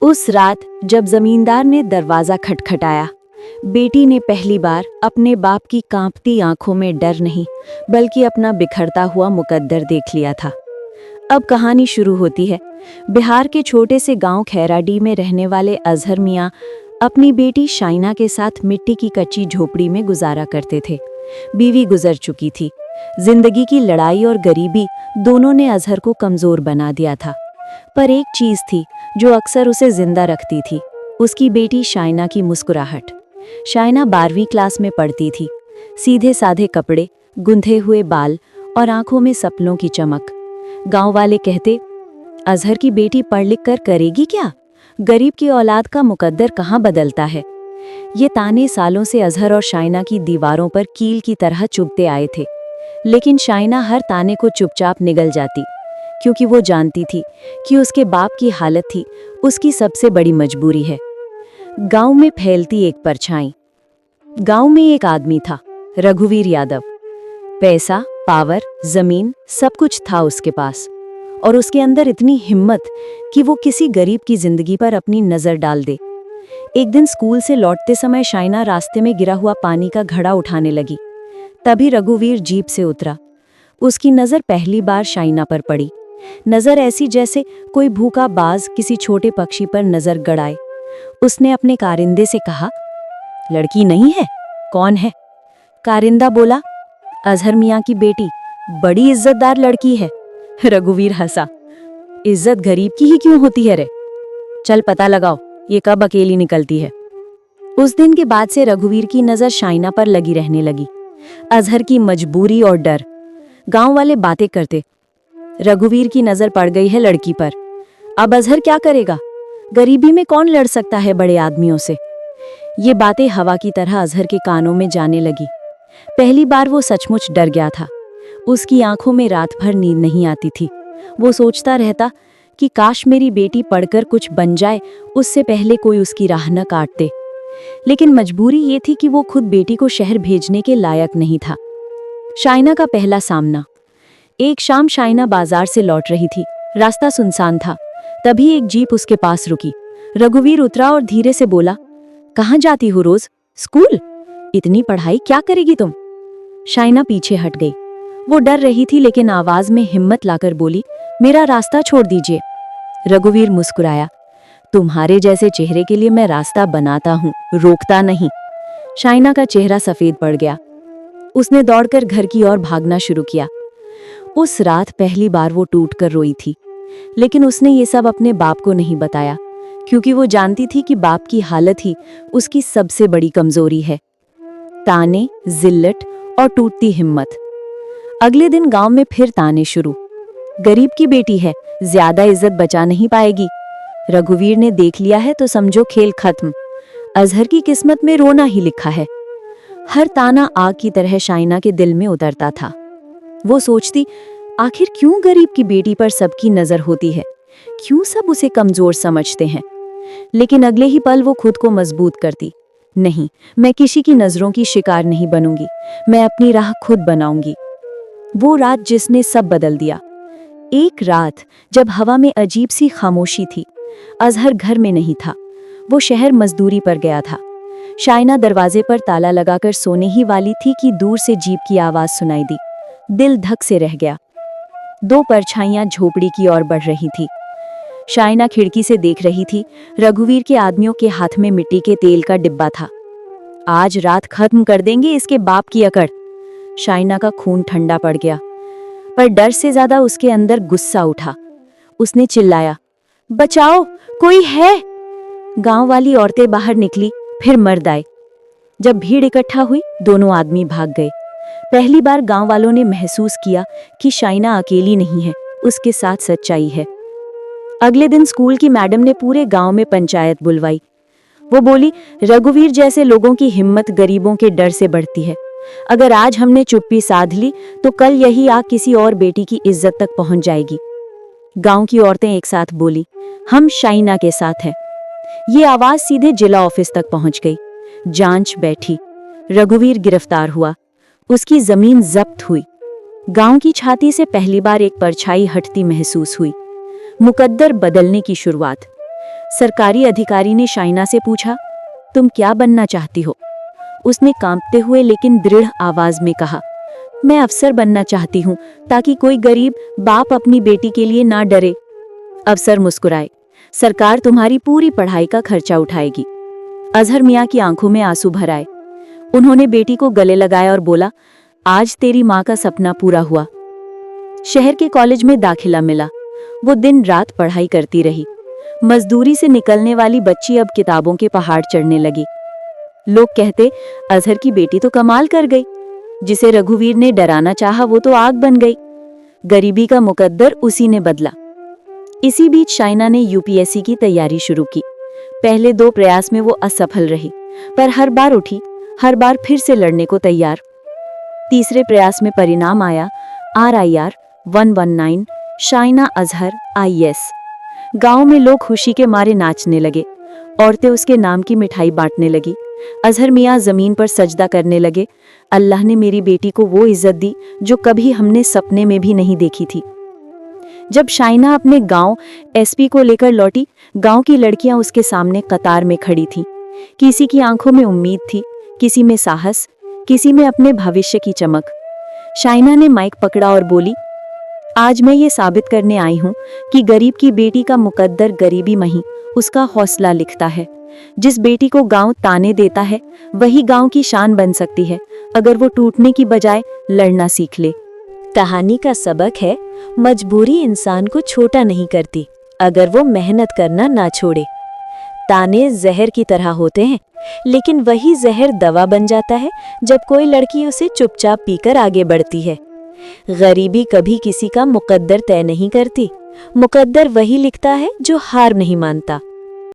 उस रात जब जमींदार ने दरवाजा खटखटाया, बेटी ने पहली बार अपने बाप की कांपती आंखों में डर नहीं बल्कि अपना बिखरता हुआ मुकद्दर देख लिया था। अब कहानी शुरू होती है। बिहार के छोटे से गांव खैराडी में रहने वाले अजहर मियाँ अपनी बेटी शाइना के साथ मिट्टी की कच्ची झोपड़ी में गुजारा करते थे। बीवी गुजर चुकी थी। जिंदगी की लड़ाई और गरीबी दोनों ने अजहर को कमजोर बना दिया था। पर एक चीज थी जो अक्सर उसे जिंदा रखती थी, उसकी बेटी शाइना की मुस्कुराहट। शाइना 12वीं क्लास में पढ़ती थी। सीधे साधे कपड़े, गुंथे हुए बाल और आंखों में सपनों की चमक। गांव वाले कहते, अजहर की बेटी पढ़ लिख कर करेगी क्या? गरीब की औलाद का मुकद्दर कहाँ बदलता है। ये ताने सालों से अजहर और शाइना की दीवारों पर कील की तरह चुभते आए थे। लेकिन शाइना हर ताने को चुपचाप निगल जाती, क्योंकि वो जानती थी कि उसके बाप की हालत थी उसकी सबसे बड़ी मजबूरी है। गांव में फैलती एक परछाई। गांव में एक आदमी था, रघुवीर यादव। पैसा, पावर, जमीन सब कुछ था उसके पास, और उसके अंदर इतनी हिम्मत कि वो किसी गरीब की जिंदगी पर अपनी नजर डाल दे। एक दिन स्कूल से लौटते समय शाइना रास्ते में गिरा हुआ पानी का घड़ा उठाने लगी। तभी रघुवीर जीप से उतरा। उसकी नजर पहली बार शाइना पर पड़ी। नजर ऐसी जैसे कोई भूखा बाज किसी छोटे पक्षी पर नजर गड़ाए। उसने अपने कारिंदे से कहा, लड़की नहीं है, कौन है? कारिंदा बोला, अजहर मियाँ की बेटी, बड़ी इज्जतदार लड़की है। रघुवीर हंसा, इज्जत गरीब की ही क्यों होती है रे? चल पता लगाओ ये कब अकेली निकलती है। उस दिन के बाद से रघुवीर की नजर शाइना पर लगी रहने लगी। अजहर की मजबूरी और डर। गांव वाले बातें करते, रघुवीर की नजर पड़ गई है लड़की पर, अब अजहर क्या करेगा? गरीबी में कौन लड़ सकता है बड़े आदमियों से? ये बातें हवा की तरह अजहर के कानों में जाने लगी। पहली बार वो सचमुच डर गया था। उसकी आंखों में रात भर नींद नहीं आती थी। वो सोचता रहता कि काश मेरी बेटी पढ़कर कुछ बन जाए, उससे पहले कोई उसकी राह न काट दे। लेकिन मजबूरी ये थी कि वो खुद बेटी को शहर भेजने के लायक नहीं था। शाइना का पहला सामना। एक शाम शाइना बाजार से लौट रही थी। रास्ता सुनसान था। तभी एक जीप उसके पास रुकी। रघुवीर उतरा और धीरे से बोला, कहाँ जाती हो रोज? स्कूल? इतनी पढ़ाई क्या करेगी तुम? शाइना पीछे हट गई। वो डर रही थी लेकिन आवाज में हिम्मत लाकर बोली, मेरा रास्ता छोड़ दीजिए। रघुवीर मुस्कुराया, तुम्हारे जैसे चेहरे के लिए मैं रास्ता बनाता हूँ, रोकता नहीं। शाइना का चेहरा सफेद पड़ गया। उसने दौड़कर घर की ओर भागना शुरू किया। उस रात पहली बार वो टूटकर रोई थी, लेकिन उसने ये सब अपने बाप को नहीं बताया, क्योंकि वो जानती थी कि बाप की हालत ही उसकी सबसे बड़ी कमजोरी है। ताने, जिल्लत और टूटती हिम्मत। अगले दिन गांव में फिर ताने शुरू। गरीब की बेटी है, ज्यादा इज्जत बचा नहीं पाएगी। रघुवीर ने देख लिया है तो समझो खेल खत्म। अजहर की किस्मत में रोना ही लिखा है। हर ताना आग की तरह शाइना के दिल में उतरता था। वो सोचती, आखिर क्यों गरीब की बेटी पर सबकी नजर होती है? क्यों सब उसे कमजोर समझते हैं? लेकिन अगले ही पल वो खुद को मजबूत करती, नहीं, मैं किसी की नजरों की शिकार नहीं बनूंगी, मैं अपनी राह खुद बनाऊंगी। वो रात जिसने सब बदल दिया। एक रात जब हवा में अजीब सी खामोशी थी। अजहर घर में नहीं था, वो शहर मजदूरी पर गया था। शाइना दरवाजे पर ताला लगाकर सोने ही वाली थी कि दूर से जीप की आवाज सुनाई दी। दिल धक से रह गया। 2 परछाइयां झोपड़ी की ओर बढ़ रही थी। शाइना खिड़की से देख रही थी। रघुवीर के आदमियों के हाथ में मिट्टी के तेल का डिब्बा था। आज रात खत्म कर देंगे इसके बाप की अकड़। शाइना का खून ठंडा पड़ गया, पर डर से ज्यादा उसके अंदर गुस्सा उठा। उसने चिल्लाया, बचाओ, कोई है? गांव वाली औरतें बाहर निकली, फिर मर्द आए। जब भीड़ इकट्ठा हुई, दोनों आदमी भाग गए। पहली बार गांव वालों ने महसूस किया कि शाइना अकेली नहीं है, उसके साथ सच्चाई है। अगले दिन स्कूल की मैडम ने पूरे गांव में पंचायत बुलवाई। वो बोली, रघुवीर जैसे लोगों की हिम्मत गरीबों के डर से बढ़ती है। अगर आज हमने चुप्पी साध ली तो कल यही आग किसी और बेटी की इज्जत तक पहुंच जाएगी। गांव की औरतें एक साथ बोली, हम शाइना के साथ हैं। ये आवाज सीधे जिला ऑफिस तक पहुंच गई। जांच बैठी। रघुवीर गिरफ्तार हुआ। उसकी जमीन जब्त हुई। गांव की छाती से पहली बार एक परछाई हटती महसूस हुई। मुकद्दर बदलने की शुरुआत। सरकारी अधिकारी ने शाइना से पूछा, तुम क्या बनना चाहती हो? उसने कांपते हुए लेकिन दृढ़ आवाज में कहा, मैं अफसर बनना चाहती हूँ, ताकि कोई गरीब बाप अपनी बेटी के लिए ना डरे। अफसर मुस्कुराए, सरकार तुम्हारी पूरी पढ़ाई का खर्चा उठाएगी। अजहर मियाँ की आंखों में आंसू भर आए। उन्होंने बेटी को गले लगाया और बोला, आज तेरी माँ का सपना पूरा हुआ। शहर के कॉलेज में दाखिला मिला। वो दिन रात पढ़ाई करती रही। मजदूरी से निकलने वाली बच्ची अब किताबों के पहाड़ चढ़ने लगी। लोग कहते, अजहर की बेटी तो कमाल कर गई। जिसे रघुवीर ने डराना चाहा वो तो आग बन गई। गरीबी का मुकद्दर उसी ने बदला। इसी बीच शाइना ने यूपीएससी की तैयारी शुरू की। पहले 2 प्रयास में वो असफल रही, पर हर बार उठी, हर बार फिर से लड़ने को तैयार। तीसरे प्रयास में परिणाम आया, RIR 119, शाइना अजहर IAS। गांव में लोग खुशी के मारे नाचने लगे। औरतें उसके नाम की मिठाई बांटने लगी। अजहर मियाँ जमीन पर सजदा करने लगे, अल्लाह ने मेरी बेटी को वो इज्जत दी जो कभी हमने सपने में भी नहीं देखी थी। जब शाइना अपने गांव SP को लेकर लौटी, गांव की लड़कियां उसके सामने कतार में खड़ी थीं। किसी की आंखों में उम्मीद थी, किसी में साहस, किसी में अपने भविष्य की चमक। शाइना ने माइक पकड़ा और बोली, आज मैं ये साबित करने आई हूँ कि गरीब की बेटी का मुकद्दर गरीबी नहीं, उसका हौसला लिखता है। जिस बेटी को गांव ताने देता है, वही गांव की शान बन सकती है, अगर वो टूटने की बजाय लड़ना सीख ले। कहानी का सबक है, मजबूरी इंसान को छोटा नहीं करती, अगर वो मेहनत करना ना छोड़े। ताने जहर की तरह होते हैं, लेकिन वही जहर दवा बन जाता है जब कोई लड़की उसे चुपचाप पीकर आगे बढ़ती है। गरीबी कभी किसी का मुकद्दर तय नहीं करती, मुकद्दर वही लिखता है जो हार नहीं मानता।